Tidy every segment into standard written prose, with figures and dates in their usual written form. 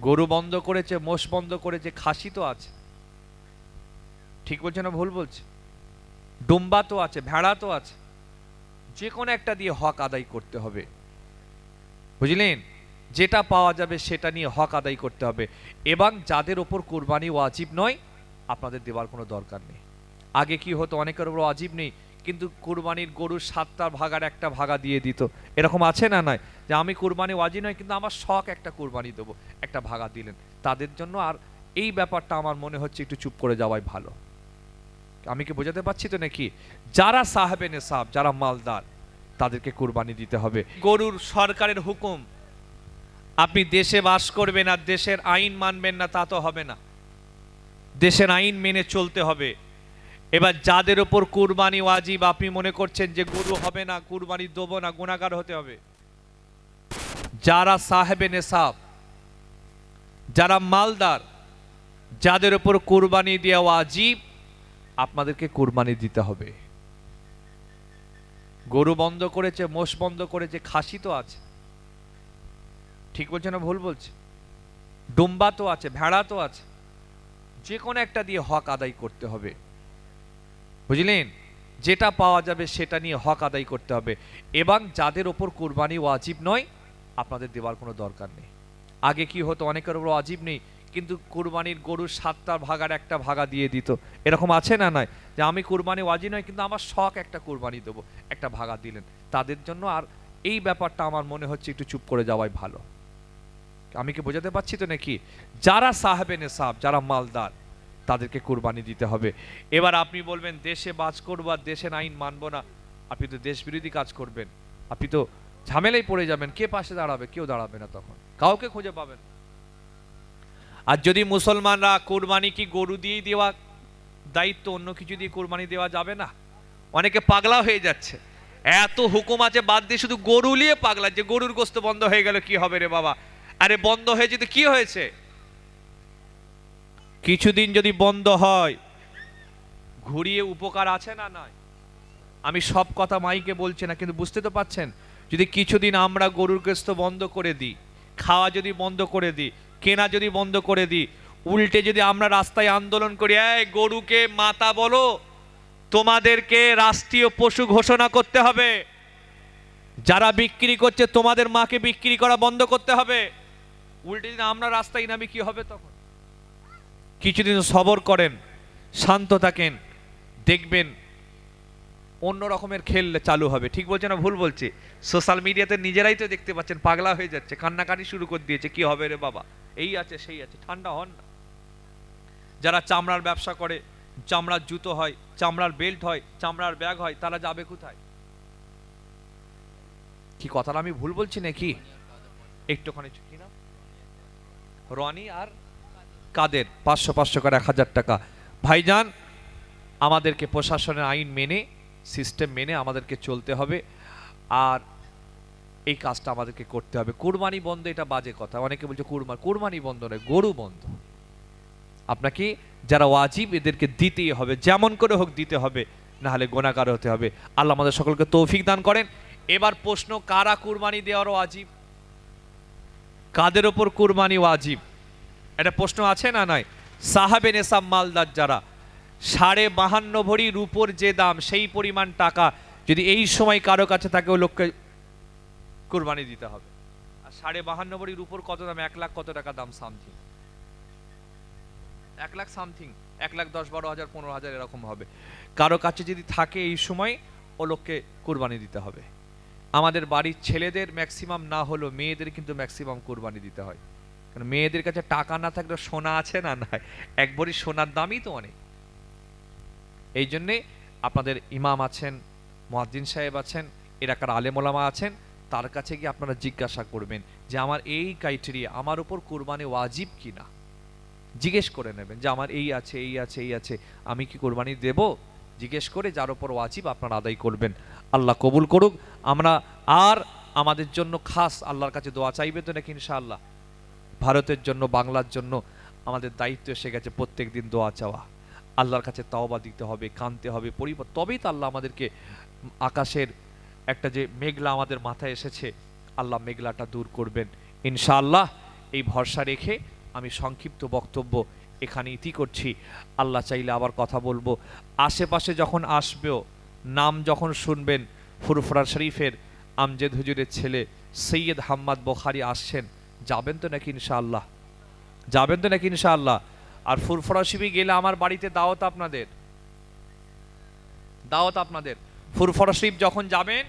গরু বন্ধ করেছে, মোষ বন্ধ করেছে, খাসি তো আছে, ঠিক বলছে না ভুল বলছে? ডুম্বা তো আছে, ভেড়া তো আছে, যে কোনো একটা দিয়ে হক আদায় করতে হবে, বুঝলেন? যেটা পাওয়া যাবে সেটা নিয়ে হক আদায় করতে হবে। এবং যাদের ওপর কুরবানি ওয়াজিব নয়, আপনাদের দেওয়ার কোনো দরকার নেই। আগে কি হতো, অনেকের ওপর ওয়াজিব নেই কিন্তু কুরবানির গরুর 7টা ভাগার একটা ভাগা দিয়ে দিত, এরকম আছে না? নয় যে আমি কুরবানি ওয়াজিব নয় কিন্তু আমার শখ একটা কুরবানি দেবো, একটা ভাগা দিলেন। তাদের জন্য আর এই ব্যাপারটা আমার মনে হচ্ছে একটু চুপ করে যাওয়াই ভালো। আমি কি বোঝাতে পারছি তো নাকি? যারা সাহেবে নেশাব, যারা মালদার, তাদেরকে কুরবানি দিতে হবে। গরুর সরকারের হুকুম, আপনি দেশে বাস করবেন আর দেশের আইন মানবেন না তা তো হবে না, দেশের আইন মেনে চলতে হবে। এবার যাদের ওপর কুরবানি ওয়াজিব, আপনি মনে করছেন যে গরু হবে না, কুরবানি দেবো না, গুনাহগার হতে হবে। যারা সাহেবে নেশাব, যারা মালদার, যাদের ওপর কুরবানি দেওয়া ওয়াজিব, আপনাদেরকে কুরবানি দিতে হবে। গরু বন্ধ করেছে, মোষ বন্ধ করেছে, খাসি তো আছে, ঠিক বলছে না ভুল বলছে? ডুম্বা তো আছে, ভেড়া তো আছে, যে কোনো একটা দিয়ে হক আদায় করতে হবে, বুঝলেন? যেটা পাওয়া যাবে সেটা নিয়ে হক আদায় করতে হবে। এবং যাদের ওপর কুরবানি ওয়াজিব নয়, আপনাদের দেওয়ার কোনো দরকার নেই। আগে কি হতো, অনেকের ওপর ওয়াজিব নেই কিন্তু কুরবানির গরুর 7টা ভাগার একটা ভাগা দিয়ে দিত, এরকম আছে না? নয় যে আমি কুরবানি ওয়াজিব নয় কিন্তু আমার শখ একটা কুরবানি দেবো, একটা ভাগা দিলেন। তাদের জন্য আর এই ব্যাপারটা আমার মনে হচ্ছে একটু চুপ করে যাওয়াই ভালো। আমি কি বোঝাতে পারছি তো নাকি? যারা সাহেবে নেশাব, যারা মালদার, তাদেরকে কুরবানি দিতে হবে। এবার আপনি বলবেন দেশে বাস করবো আর দেশের আইন মানবো না, আপনি তো দেশ বিরোধী কাজ করবেন, আপনি তো ঝামেলায় পড়ে যাবেন। কে পাশে দাঁড়াবে? কেউ দাঁড়াবে না, তখন কাউকে খুঁজে পাবেন। আর যদি মুসলমানরা, কুরবানি কি গরু দিয়েই দেওয়া দায়িত্ব, অন্য কিছু দিয়ে কুরবানি দেওয়া যাবে না? অনেকে পাগলা হয়ে যাচ্ছে, এত হুকুম আছে বাদ দিয়ে শুধু গরু নিয়ে পাগলা, যে গরুর গোস্ত বন্ধ হয়ে গেল কি হবে রে বাবা? আরে বন্ধ হয়েছে তো কি হয়েছে? কিছুদিন যদি বন্ধ হয়, ঘুরিয়ে উপকার আছে না? নয়, আমি সব কথা মাইকে বলছি না, কিন্তু বুঝতে তো পাচ্ছেন, যদি কিছুদিন আমরা গরুর গোস্ত বন্ধ করে দিই, খাওয়া যদি বন্ধ করে দিই, কেনা যদি বন্ধ করে দিই, উল্টে যদি আমরা রাস্তায় আন্দোলন করি, এই গরুকে মাতা বলো, তোমাদেরকে রাষ্ট্রীয় পশু ঘোষণা করতে হবে, যারা বিক্রি করছে তোমাদের মাকে বিক্রি করা বন্ধ করতে হবে, উল্টে যদি আমরা রাস্তায় নামি, কি হবে তখন? কিছুদিন সবর করেন, শান্ত থাকেন, দেখবেন অন্য রকমের খেল চালু হবে। ঠিক বলছে না ভুল বলছে? সোশ্যাল মিডিয়াতে নিজেরাই তো দেখতে পাচ্ছেন, পাগলা হয়ে যাচ্ছে, কান্নাকাটি শুরু করে দিয়েছে, কি হবে রে বাবা, এই আছে সেই আছে। ঠান্ডা হন না। যারা চামড়ার ব্যবসা করে, চামড়ার জুতো হয়, চামড়ার বেল্ট হয়, চামড়ার ব্যাগ হয়, তারা যাবে কোথায়? কি কথাটা আমি ভুল বলছি নাকি? একটুখানি কি না, রনি আর কাদের 500 করে 1000 টাকা। ভাইজান, আমাদেরকে প্রশাসনের আইন মেনে, সিস্টেম মেনে আমাদেরকে চলতে হবে, আর এই কাজটা আমাদেরকে করতে হবে। কুরবানি বন্ধ এটা বাজে কথা, অনেকে বলছে কুরবানি বন্ধ নয়, গরু বন্ধ। আপনাকে যারা ওয়াজিব এদেরকে দিতেই হবে, যেমন করে হোক দিতে হবে, না হলে গুনাহগার হতে হবে। আল্লাহ আমাদের সকলকে তৌফিক দান করেন। এবার প্রশ্ন, কারা কুরবানি দেওয়ার ওয়াজিব, কাদের ওপর কুরবানি ওয়াজিব, এটা প্রশ্ন আছে না? নয়, সাহাবে নেশাব মালদার যারা, 52.5 ভরি রূপোর যে দাম, সেই পরিমাণ টাকা যদি এই সময় কারো কাছে থাকে, ওই লোককে কুরবানি দিতে হবে। আর 52.5 ভরি রূপোর কত দাম? 1 লাখ কত টাকা দাম? সামথিং 1 লাখ সামথিং, 1 লাখ 10, 12 হাজার, 15 হাজার এরকম হবে। কারো কাছে যদি থাকে এই সময়, ও লোককে কুরবানি দিতে হবে। আমাদের বাড়ির ছেলেদের ম্যাক্সিমাম না হলো, মেয়েদের কিন্তু ম্যাক্সিমাম কুরবানি দিতে হয়, কারণ মেয়েদের কাছে টাকা না থাকলে সোনা আছে না? নয়, এক ভরি সোনার দামই তো অনেক। এই জন্যে আপনাদের ইমাম আছেন, মুয়াজ্জিন সাহেব আছেন, এলাকার আলেম ওলামা আছেন, তার কাছে গিয়ে আপনারা জিজ্ঞাসা করবেন যে আমার এই ক্রাইটেরিয়া, আমার উপর কুরবানি ওয়াজিব কিনা, জিজ্ঞেস করে নেবেন যে আমার এই আছে, এই আছে, এই আছে, আমি কি কুরবানি দেব? জিজ্ঞেস করে যার উপর ওয়াজিব আপনারা আদায় করবেন। আল্লাহ কবুল করুক। আমরা আর আমাদের জন্য খাস আল্লাহর কাছে দোয়া চাইবে তো নাকি? ইনশাআল্লাহ ভারতের জন্য, বাংলার জন্য আমাদের দায়িত্ব এসে গেছে প্রত্যেক দিন দোয়া চাওয়া, আল্লাহর কাছে তাওবা দিতে হবে, কাঁদতে হবে, তবেই তো আল্লাহ আমাদেরকে আকাশের একটা যে মেঘলা আমাদের মাথায় এসেছে, আল্লাহ মেঘলাটা দূর করবেন ইনশাআল্লাহ। এই ভরসা রেখে আমি সংক্ষিপ্ত বক্তব্য এখানে ইতি করছি। আল্লাহ চাইলে আবার কথা বলবো। আশেপাশে যখন আসবেও, নাম যখন শুনবেন, ফুরফুরা শরীফের আমজেদ হুজুরের ছেলে সৈয়দ হাম্মাদ বুখারী আসছেন, যাবেন তো নাকি ইনশাআল্লাহ? যাবেন তো নাকি ইনশাআল্লাহ? আর ফুরফুরা শরীফে গেলে আমার বাড়িতে দাওয়াত আপনাদের, দাওয়াত আপনাদের। ফুরফুরা শরীফ যখন যাবেন,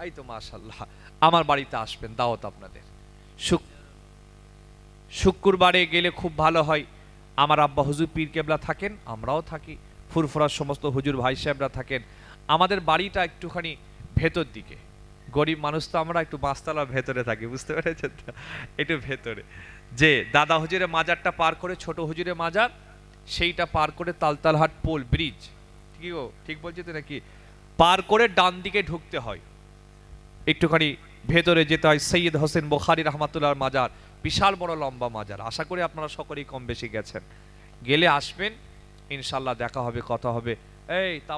এই তো মাশাআল্লাহ, আমার বাড়িতে আসবেন, দাওয়াত আপনাদের। শুক্রবারে গেলে খুব ভালো হয়। আমার আব্বা হুজুর পীর কেবলা থাকেন, আমরাও থাকি, ফুরফুরার সমস্ত হুজুর ভাই সাহেবরা থাকেন। আমাদের বাড়িটা একটুখানি ভেতর দিকে, গরিব মানুষ তো আমরা, একটু পাঁচতলার ভেতরে থাকি, বুঝতে পেরেছেন তো, একটু ভেতরে। যে দাদা হুজুরের মাজারটা পার করে ছোট হুজুরের মাজার, সেইটা পার করে তালতালহাট পোল ব্রিজ, ঠিক বলছি তো নাকি, পার করে ডান দিকে ঢুকতে হয়, একটুখানি ভেতরে যেতে হয়। সৈয়দ হোসেন বুখারী রহমাতুল্লাহর মাজার, বিশাল বড় লম্বা মাজার। আশা করি আপনারা সকলেই কম বেশি গেছেন, গেলে আসবেন ইনশাআল্লাহ, দেখা হবে, কথা হবে। এই তা